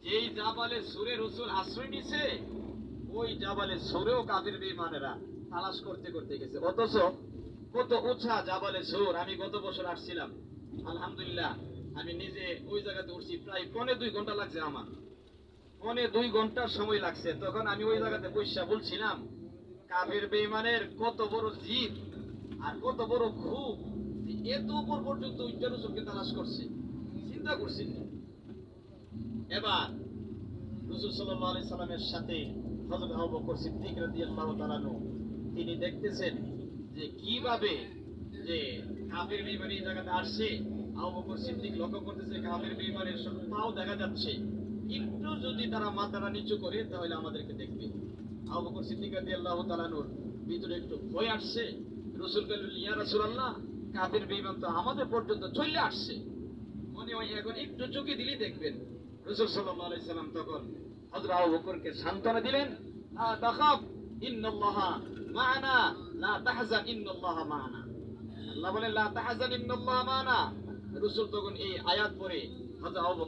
যেই জাবালে সুরে রসুল আশ্রয় নিছে ওই জাবালে সুরেও কাফির বেঈমানেরা তালাশ করতে করতে গেছে। অথচ কত উঁচা জাবালে সুর। আমি গত বছর আসছিলাম, আলহামদুলিল্লাহ আমি নিজে ওই জায়গাতে উঠছি, প্রায় 1.5-2 ঘন্টা লাগছে আমার, 1.5-2 ঘন্টার সময় লাগছে। তখন আমি ওই জায়গাতে বসে বলছিলাম কাফির বেঈমানের কত বড় জিদ আর কত বড় ক্ষোভ, এত উপর পর্যন্ত উচ্চার রসুলকে তালাশ করছে, চিন্তা করছি। এবার রাসূল সাল্লাল্লাহু আলাইহি সাল্লামের সাথে হযরত আবু বকর সিদ্দিক রাদিয়াল্লাহু তাআলা আনহু তিনি দেখতেছেন যে কিভাবে যে কাফির বেঈমান এই জায়গাতে আসছে। আবু বকর সিদ্দিক লক্ষ্য করতেছে কাফির বেঈমানের সব পাও দেখা যাচ্ছে, একটু যদি তারা মাথাটা নিচু করে তাহলে আমাদেরকে দেখবে। আবু বকর সিদ্দিক রাদিয়াল্লাহু তাআলা আনহুর ভিতরে একটু ভয় আসছে। রাসূল বললেন, ইয়া রাসূলুল্লাহ, কাফির বেঈমান তো আমাদের পর্যন্ত চলে আসছে, মনে হয় এখন একটু চোখে দিলেই দেখবেন। রাসূল সাল্লাল্লাহু আলাইহি সাল্লাম তখন হযরত আবু বকরকে সান্ত্বনা দিলেন, লা তাখাফ ইন্নাল্লাহা মা'ানা লা তাহজান ইন্নাল্লাহা মা'ানা। আল্লাহ বলেন লা তাহজান ইন্নাল্লাহা মা'ানা। রাসূল তখন এই আয়াত পড়ে হযরত আবু